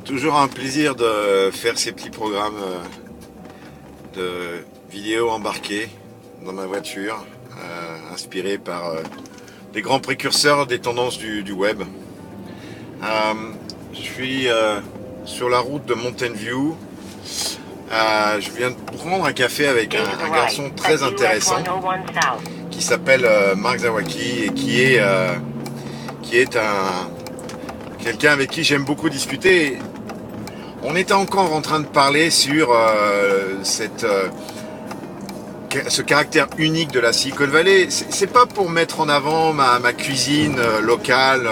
Toujours un plaisir de faire ces petits programmes de vidéos embarquées dans ma voiture, inspirés par des grands précurseurs des tendances du web. Je suis sur la route de Mountain View. Je viens de prendre un café avec un garçon très intéressant qui s'appelle Mark Zawaki et qui est quelqu'un avec qui j'aime beaucoup discuter. On était encore en train de parler sur ce caractère unique de la Silicon Valley. C'est pas pour mettre en avant ma cuisine locale.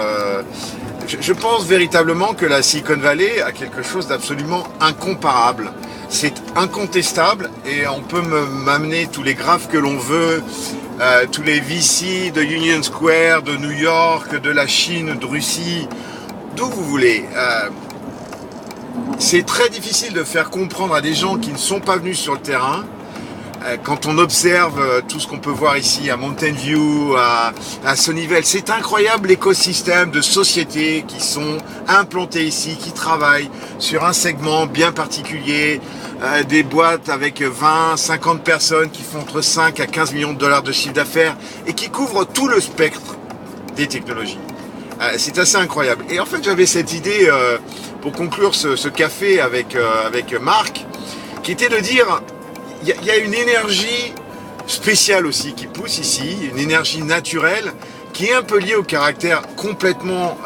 Je pense véritablement que la Silicon Valley a quelque chose d'absolument incomparable. C'est incontestable et on peut m'amener tous les graphes que l'on veut, tous les VC de Union Square, de New York, de la Chine, de Russie, d'où vous voulez. C'est très difficile de faire comprendre à des gens qui ne sont pas venus sur le terrain, quand on observe tout ce qu'on peut voir ici à Mountain View, à Sunnyvale. C'est incroyable l'écosystème de sociétés qui sont implantées ici, qui travaillent sur un segment bien particulier, des boîtes avec 20, 50 personnes qui font entre 5 à 15 millions de dollars de chiffre d'affaires et qui couvrent tout le spectre des technologies. C'est assez incroyable. Et en fait, j'avais cette idée pour conclure ce café avec Marc, qui était de dire, il y a une énergie spéciale aussi qui pousse ici, une énergie naturelle qui est un peu liée au caractère complètement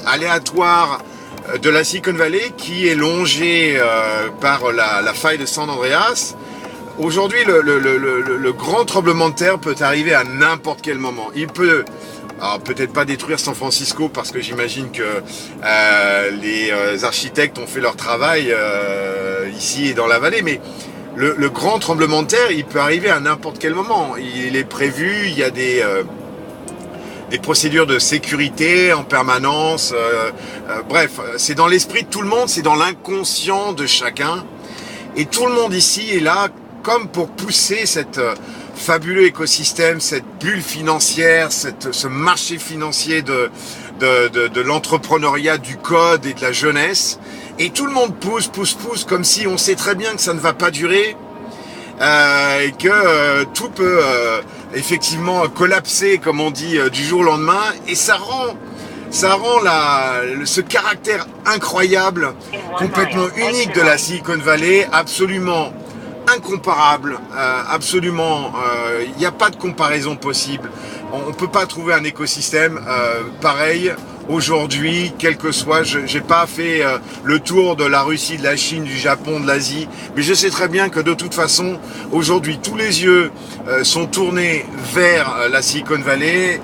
aléatoire de la Silicon Valley, qui est longée par la faille de San Andreas. Aujourd'hui, le grand tremblement de terre peut arriver à n'importe quel moment. Il peut... Alors peut-être pas détruire San Francisco parce que j'imagine que les architectes ont fait leur travail ici et dans la vallée, mais le grand tremblement de terre, il peut arriver à n'importe quel moment. Il est prévu, il y a des procédures de sécurité en permanence. Bref, c'est dans l'esprit de tout le monde, c'est dans l'inconscient de chacun. Et tout le monde ici est là comme pour pousser cette... fabuleux écosystème, cette bulle financière, ce marché financier de l'entrepreneuriat, du code et de la jeunesse. Et tout le monde pousse, comme si on sait très bien que ça ne va pas durer et que tout peut effectivement collapser, comme on dit, du jour au lendemain. Et ça rend ce caractère incroyable, complètement unique de la Silicon Valley, absolument incomparable, absolument, il n'y a pas de comparaison possible. On ne peut pas trouver un écosystème pareil aujourd'hui, quel que soit. Je n'ai pas fait le tour de la Russie, de la Chine, du Japon, de l'Asie, mais je sais très bien que de toute façon, aujourd'hui, tous les yeux sont tournés vers la Silicon Valley.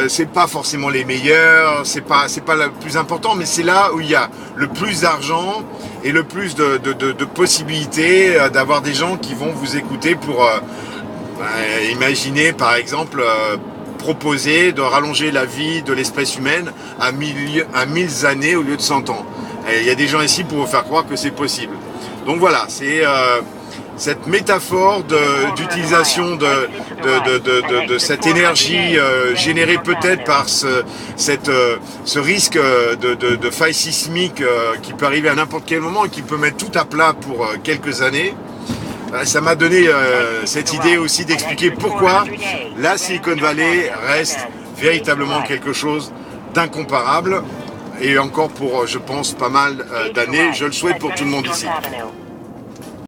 C'est pas forcément les meilleurs, c'est pas le plus important, mais c'est là où il y a le plus d'argent et le plus de possibilités d'avoir des gens qui vont vous écouter pour imaginer par exemple proposer de rallonger la vie de l'espèce humaine à 1000 années au lieu de 100 ans. Et il y a des gens ici pour vous faire croire que c'est possible. Donc voilà, c'est cette métaphore d'utilisation de cette énergie générée peut-être par ce risque de faille sismique qui peut arriver à n'importe quel moment et qui peut mettre tout à plat pour quelques années. Ça m'a donné cette idée aussi d'expliquer pourquoi la Silicon Valley reste véritablement quelque chose d'incomparable et encore pour, je pense, pas mal d'années. Je le souhaite pour tout le monde ici.